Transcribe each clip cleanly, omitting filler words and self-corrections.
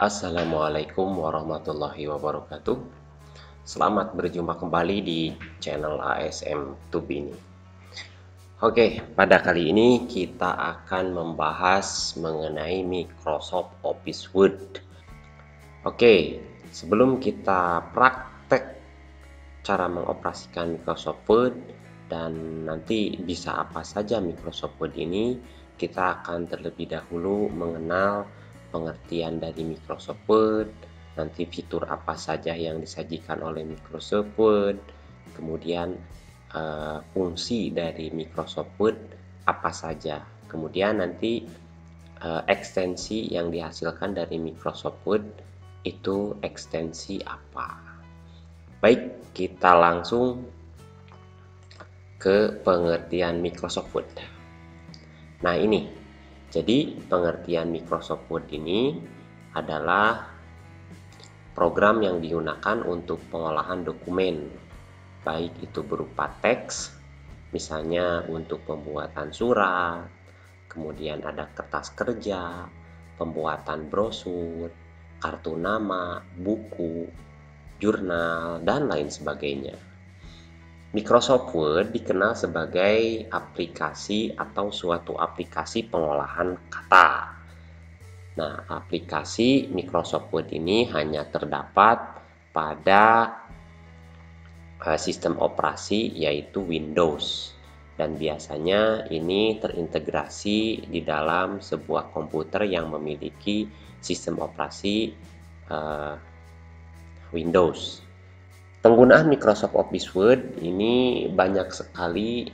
Assalamualaikum warahmatullahi wabarakatuh. Selamat berjumpa kembali di channel ASM Tube ini. Oke, pada kali ini kita akan membahas mengenai Microsoft Office Word. Oke, sebelum kita praktek cara mengoperasikan Microsoft Word dan nanti bisa apa saja Microsoft Word ini, kita akan terlebih dahulu mengenal pengertian dari Microsoft Word, nanti fitur apa saja yang disajikan oleh Microsoft Word, kemudian fungsi dari Microsoft Word apa saja, kemudian nanti ekstensi yang dihasilkan dari Microsoft Word itu ekstensi apa. Baik, kita langsung ke pengertian Microsoft Word. Nah ini, jadi pengertian Microsoft Word ini adalah program yang digunakan untuk pengolahan dokumen, baik itu berupa teks, misalnya untuk pembuatan surat, kemudian ada kertas kerja, pembuatan brosur, kartu nama, buku, jurnal, dan lain sebagainya. Microsoft Word dikenal sebagai aplikasi atau suatu aplikasi pengolahan kata. Nah, aplikasi Microsoft Word ini hanya terdapat pada sistem operasi yaitu Windows. Dan biasanya ini terintegrasi di dalam sebuah komputer yang memiliki sistem operasi Windows. Penggunaan Microsoft Office Word ini banyak sekali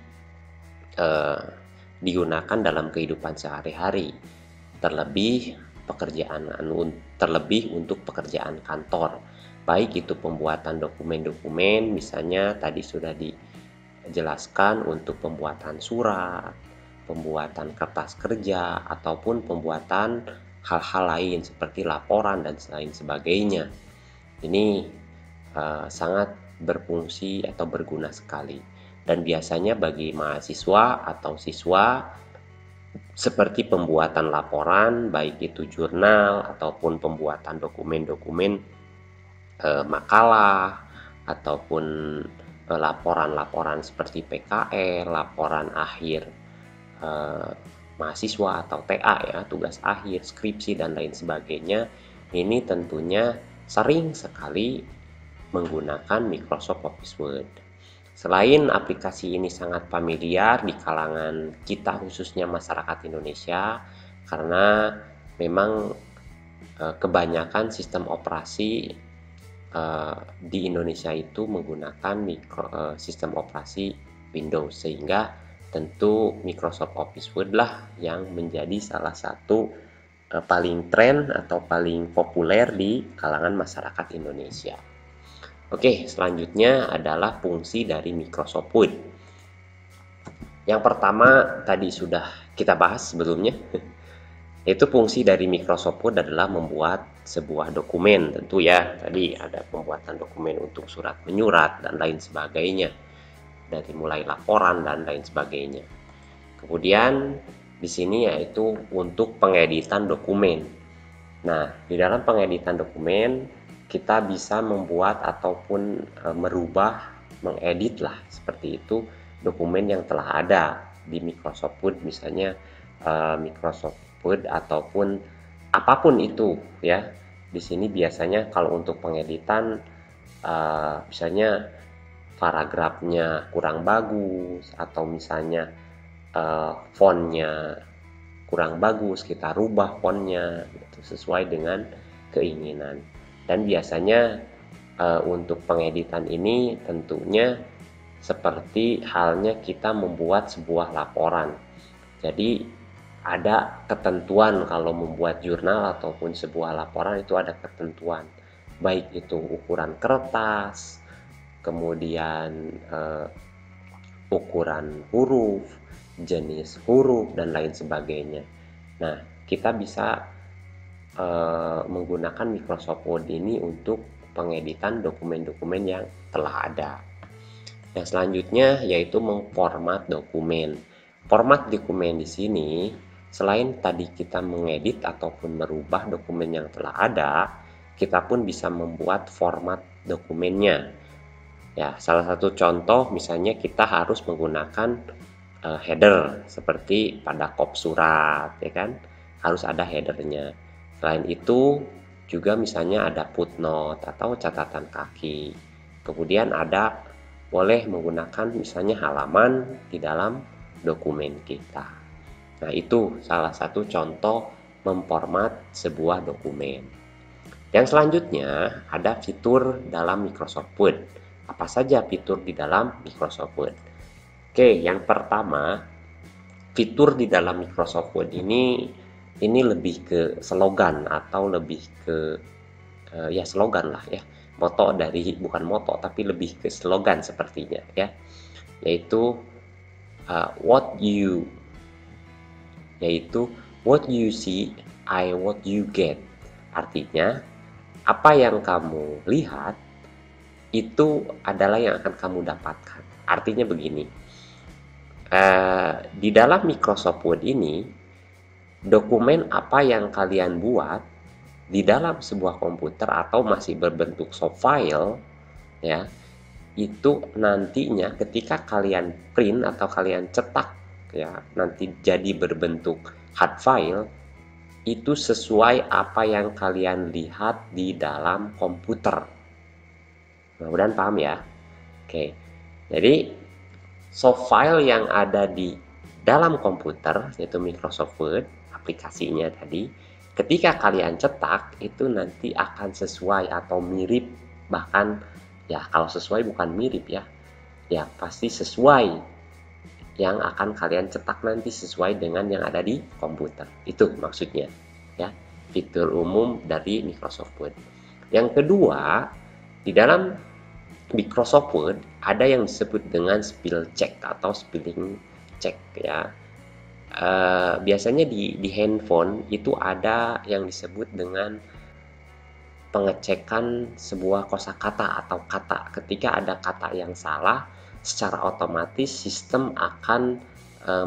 digunakan dalam kehidupan sehari-hari, terlebih untuk pekerjaan kantor, baik itu pembuatan dokumen-dokumen, misalnya tadi sudah dijelaskan untuk pembuatan surat, pembuatan kertas kerja, ataupun pembuatan hal-hal lain seperti laporan dan lain sebagainya. Ini sangat berfungsi atau berguna sekali, dan biasanya bagi mahasiswa atau siswa seperti pembuatan laporan, baik itu jurnal ataupun pembuatan dokumen-dokumen makalah ataupun laporan-laporan seperti PKL, laporan akhir mahasiswa atau TA ya, tugas akhir, skripsi dan lain sebagainya. Ini tentunya sering sekali menggunakan Microsoft Office Word. Selain aplikasi ini sangat familiar di kalangan kita khususnya masyarakat Indonesia, karena memang kebanyakan sistem operasi di Indonesia itu menggunakan sistem operasi Windows, sehingga tentu Microsoft Office Word lah yang menjadi salah satu paling tren atau paling populer di kalangan masyarakat Indonesia. Oke, selanjutnya adalah fungsi dari Microsoft Word. Yang pertama tadi sudah kita bahas sebelumnya, yaitu fungsi dari Microsoft Word adalah membuat sebuah dokumen. Tentu ya, tadi ada pembuatan dokumen untuk surat menyurat dan lain sebagainya, dari mulai laporan dan lain sebagainya. Kemudian di sini yaitu untuk pengeditan dokumen. Nah, di dalam pengeditan dokumen kita bisa membuat ataupun merubah, mengedit lah seperti itu dokumen yang telah ada di Microsoft Word, misalnya Microsoft Word ataupun apapun itu ya. Di sini biasanya kalau untuk pengeditan misalnya paragrafnya kurang bagus atau misalnya fontnya kurang bagus, kita rubah fontnya gitu, sesuai dengan keinginan. Dan biasanya untuk pengeditan ini tentunya seperti halnya kita membuat sebuah laporan. Jadi ada ketentuan kalau membuat jurnal ataupun sebuah laporan, itu ada ketentuan, baik itu ukuran kertas, kemudian ukuran huruf, jenis huruf dan lain sebagainya. Nah, kita bisa menggunakan Microsoft Word ini untuk pengeditan dokumen-dokumen yang telah ada. Yang selanjutnya yaitu mengformat dokumen. Format dokumen di sini selain tadi kita mengedit ataupun merubah dokumen yang telah ada, kita pun bisa membuat format dokumennya. Ya, salah satu contoh misalnya kita harus menggunakan header seperti pada kop surat, ya kan? Harus ada headernya. Selain itu juga misalnya ada footnote atau catatan kaki. Kemudian ada boleh menggunakan misalnya halaman di dalam dokumen kita. Nah, itu salah satu contoh memformat sebuah dokumen. Yang selanjutnya ada fitur dalam Microsoft Word. Apa saja fitur di dalam Microsoft Word? Oke, yang pertama, fitur di dalam Microsoft Word ini lebih ke slogan atau lebih ke ya slogan lah ya. Moto dari bukan moto tapi lebih ke slogan sepertinya ya. Yaitu what you see, what you get. Artinya apa yang kamu lihat itu adalah yang akan kamu dapatkan. Artinya begini, di dalam Microsoft Word ini, dokumen apa yang kalian buat di dalam sebuah komputer atau masih berbentuk soft file, ya, itu nantinya ketika kalian print atau kalian cetak, ya, nanti jadi berbentuk hard file, itu sesuai apa yang kalian lihat di dalam komputer. Mudah-mudahan paham ya. Oke, jadi soft file yang ada di dalam komputer, yaitu Microsoft Word, aplikasinya tadi, ketika kalian cetak, itu nanti akan sesuai atau mirip, bahkan ya kalau sesuai bukan mirip ya, ya pasti sesuai yang akan kalian cetak nanti sesuai dengan yang ada di komputer. Itu maksudnya, ya, fitur umum dari Microsoft Word. Yang kedua, di dalam Microsoft Word ada yang disebut dengan spell check atau spelling check ya. Biasanya di handphone itu ada yang disebut dengan pengecekan sebuah kosakata atau kata. Ketika ada kata yang salah, secara otomatis sistem akan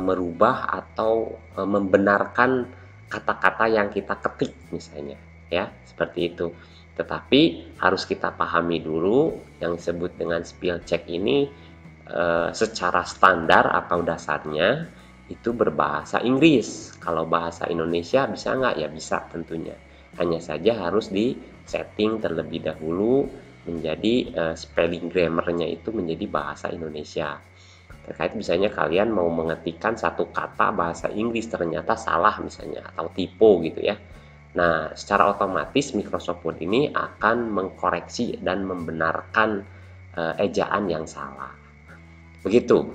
merubah atau membenarkan kata-kata yang kita ketik misalnya ya, seperti itu. Tetapi harus kita pahami dulu yang disebut dengan spell check ini secara standar atau dasarnya itu berbahasa Inggris. Kalau bahasa Indonesia bisa nggak? Ya bisa tentunya. Hanya saja harus di setting terlebih dahulu menjadi spelling grammarnya itu menjadi bahasa Indonesia. Terkait misalnya kalian mau mengetikkan satu kata bahasa Inggris ternyata salah misalnya atau typo gitu ya. Nah, secara otomatis Microsoft Word ini akan mengkoreksi dan membenarkan ejaan yang salah. Begitu.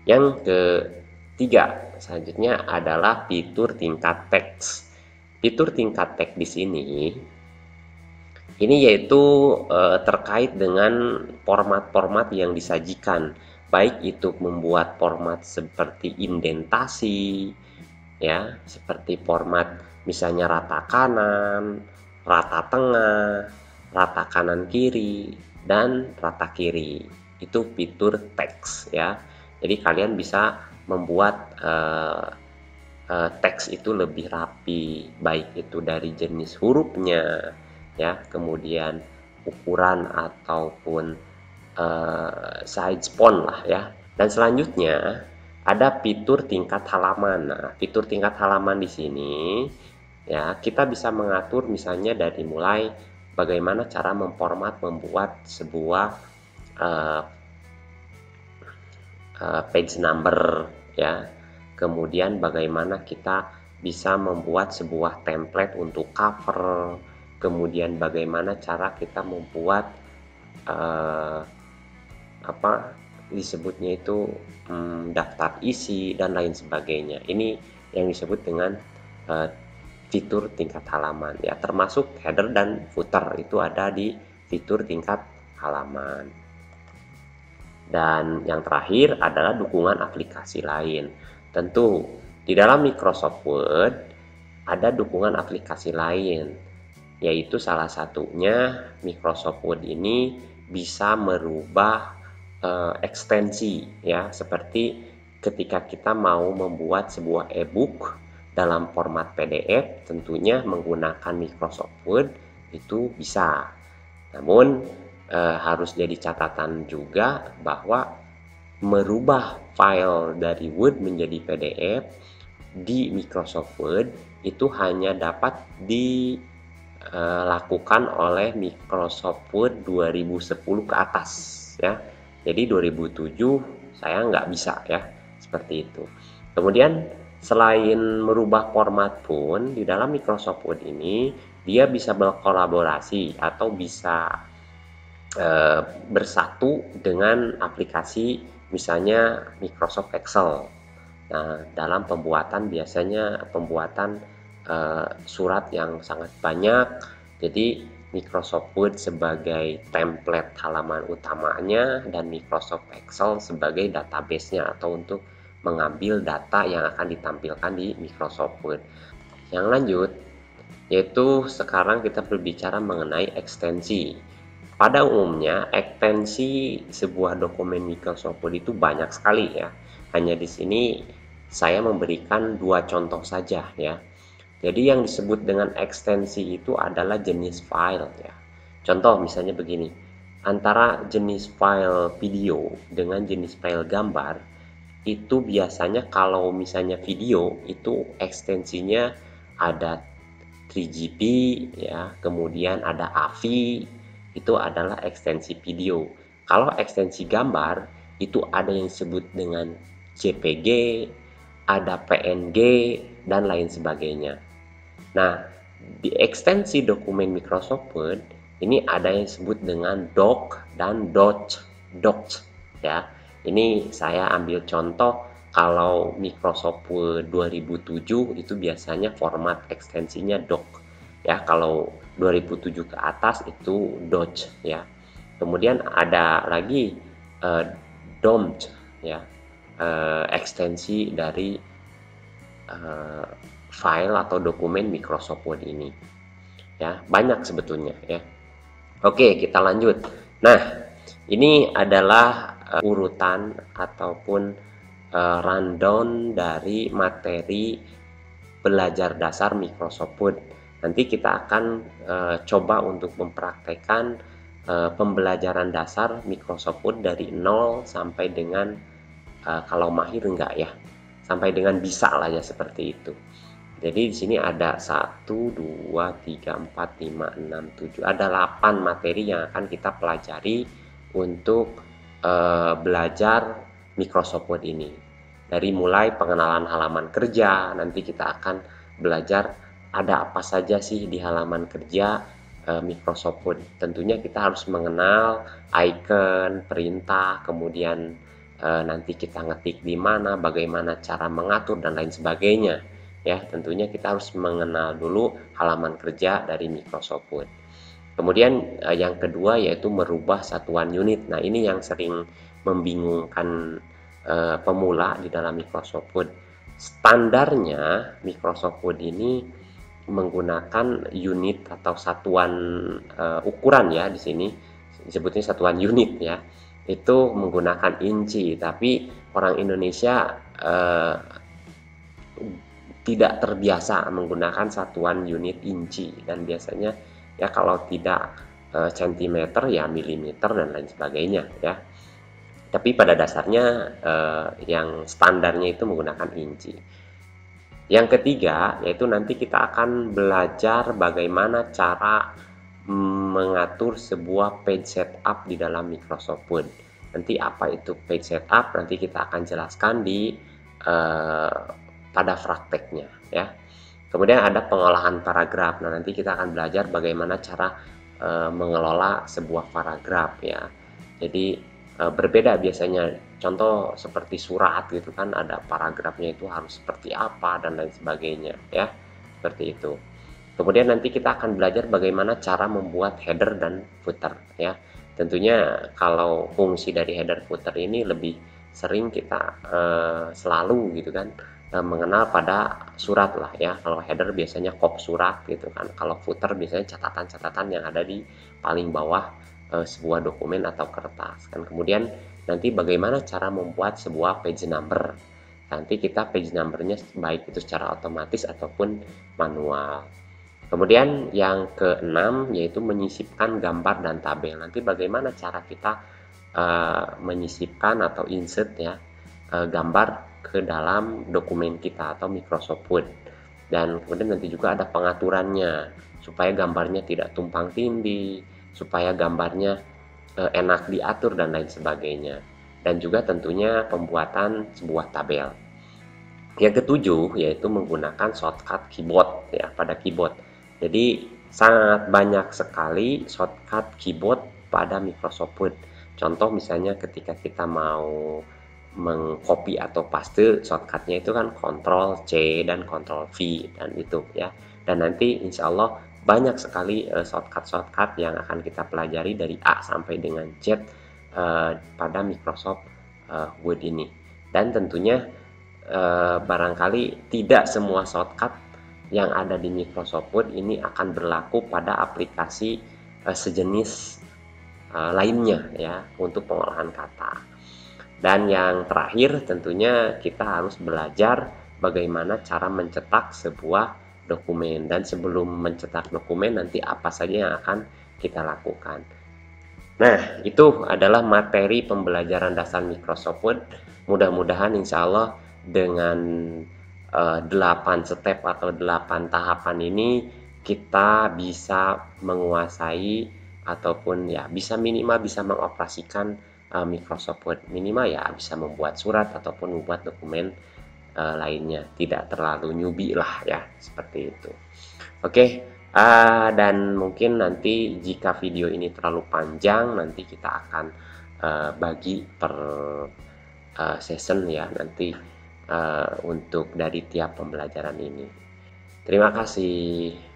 Yang ketiga, selanjutnya adalah fitur tingkat teks. Fitur tingkat teks di sini ini yaitu terkait dengan format-format yang disajikan, baik itu membuat format seperti indentasi, ya, seperti format misalnya rata kanan, rata tengah, rata kanan kiri, dan rata kiri. Itu fitur teks ya. Jadi kalian bisa membuat teks itu lebih rapi, baik itu dari jenis hurufnya, ya, kemudian ukuran ataupun size font lah ya. Dan selanjutnya ada fitur tingkat halaman. Nah, fitur tingkat halaman di sini ya kita bisa mengatur misalnya dari mulai bagaimana cara membuat sebuah page number ya. Kemudian bagaimana kita bisa membuat sebuah template untuk cover. Kemudian bagaimana cara kita membuat disebutnya itu daftar isi dan lain sebagainya. Ini yang disebut dengan fitur tingkat halaman ya, termasuk header dan footer itu ada di fitur tingkat halaman. Dan yang terakhir adalah dukungan aplikasi lain. Tentu di dalam Microsoft Word ada dukungan aplikasi lain, yaitu salah satunya Microsoft Word ini bisa merubah ekstensi ya, seperti ketika kita mau membuat sebuah e-book dalam format PDF, tentunya menggunakan Microsoft Word itu bisa. Namun harus jadi catatan juga bahwa merubah file dari Word menjadi PDF di Microsoft Word itu hanya dapat dilakukan oleh Microsoft Word 2010 ke atas ya. Jadi 2007 saya nggak bisa ya, seperti itu. Kemudian selain merubah format pun di dalam Microsoft Word ini dia bisa berkolaborasi atau bisa bersatu dengan aplikasi misalnya Microsoft Excel. Nah, dalam biasanya pembuatan surat yang sangat banyak, jadi Microsoft Word sebagai template halaman utamanya dan Microsoft Excel sebagai database-nya atau untuk mengambil data yang akan ditampilkan di Microsoft Word. Yang lanjut, yaitu sekarang kita berbicara mengenai ekstensi. Pada umumnya, ekstensi sebuah dokumen Microsoft Word itu banyak sekali ya. Hanya di sini saya memberikan 2 contoh saja ya. Jadi yang disebut dengan ekstensi itu adalah jenis file ya. Contoh misalnya begini, antara jenis file video dengan jenis file gambar, itu biasanya kalau misalnya video itu ekstensinya ada 3GP ya, kemudian ada AVI, itu adalah ekstensi video. Kalau ekstensi gambar itu ada yang disebut dengan JPG, ada PNG dan lain sebagainya. Nah, di ekstensi dokumen Microsoft Word ini ada yang disebut dengan doc dan docs ya. Ini saya ambil contoh. Kalau Microsoft Word 2007 itu biasanya format ekstensinya doc ya. Kalau 2007 ke atas itu doc ya. Kemudian ada lagi DOMT ya, ekstensi dari file atau dokumen Microsoft Word ini ya. Banyak sebetulnya ya. Oke, kita lanjut. Nah, ini adalah urutan ataupun rundown dari materi belajar dasar Microsoft Word. Nanti kita akan coba untuk mempraktekkan pembelajaran dasar Microsoft Word dari 0 sampai dengan kalau mahir enggak ya, sampai dengan bisa lah ya, seperti itu. Jadi di sini ada 1, 2, 3, 4, 5, 6, 7, ada 8 materi yang akan kita pelajari untuk belajar Microsoft Word ini. Dari mulai pengenalan halaman kerja, nanti kita akan belajar ada apa saja sih di halaman kerja Microsoft Word. Tentunya kita harus mengenal icon, perintah, kemudian nanti kita ngetik di mana, bagaimana cara mengatur dan lain sebagainya. Ya, tentunya kita harus mengenal dulu halaman kerja dari Microsoft Word. Kemudian yang kedua yaitu merubah satuan unit. Nah, ini yang sering membingungkan pemula di dalam Microsoft Word. Standarnya Microsoft Word ini menggunakan unit atau satuan ukuran ya, di sini disebutnya satuan unit ya. Itu menggunakan inci, tapi orang Indonesia tidak terbiasa menggunakan satuan unit inci, dan biasanya ya kalau tidak sentimeter ya milimeter dan lain sebagainya ya. Tapi pada dasarnya yang standarnya itu menggunakan inci. Yang ketiga yaitu nanti kita akan belajar bagaimana cara mengatur sebuah page setup di dalam Microsoft Word. Nanti apa itu page setup nanti kita akan jelaskan di pada prakteknya ya. Kemudian ada pengolahan paragraf. Nah, nanti kita akan belajar bagaimana cara mengelola sebuah paragraf ya. Jadi berbeda biasanya, contoh seperti surat gitu kan, ada paragrafnya itu harus seperti apa dan lain sebagainya ya, seperti itu. Kemudian nanti kita akan belajar bagaimana cara membuat header dan footer ya. Tentunya kalau fungsi dari header footer ini lebih sering kita selalu gitu kan mengenal pada surat lah ya. Kalau header biasanya kop surat gitu kan, kalau footer biasanya catatan-catatan yang ada di paling bawah sebuah dokumen atau kertas kan. Kemudian nanti bagaimana cara membuat sebuah page number. nanti kita page numbernya baik itu secara otomatis ataupun manual. Kemudian yang keenam yaitu menyisipkan gambar dan tabel. Nanti bagaimana cara kita menyisipkan atau insert ya gambar ke dalam dokumen kita atau Microsoft Word. Dan kemudian nanti juga ada pengaturannya supaya gambarnya tidak tumpang tindih, supaya gambarnya enak diatur dan lain sebagainya. Dan juga tentunya pembuatan sebuah tabel. Yang ketujuh yaitu menggunakan shortcut keyboard ya pada keyboard. Jadi sangat banyak sekali shortcut keyboard pada Microsoft Word. Contoh misalnya ketika kita mau mengcopy atau paste, shortcutnya itu kan Ctrl C dan Ctrl V dan itu ya. Dan nanti insya Allah banyak sekali shortcut yang akan kita pelajari dari A sampai dengan Z pada Microsoft Word ini. Dan tentunya barangkali tidak semua shortcut yang ada di Microsoft Word ini akan berlaku pada aplikasi sejenis lainnya ya untuk pengolahan kata. Dan yang terakhir tentunya kita harus belajar bagaimana cara mencetak sebuah dokumen, dan sebelum mencetak dokumen nanti apa saja yang akan kita lakukan. Nah, itu adalah materi pembelajaran dasar Microsoft Word. Mudah-mudahan insya Allah dengan 8 step atau 8 tahapan ini kita bisa menguasai ataupun ya bisa minimal bisa mengoperasikan Microsoft Word. Minimal ya bisa membuat surat ataupun membuat dokumen lainnya, tidak terlalu newbie lah ya, seperti itu. Oke. Dan mungkin nanti jika video ini terlalu panjang, nanti kita akan bagi per session ya nanti untuk dari tiap pembelajaran ini. Terima kasih.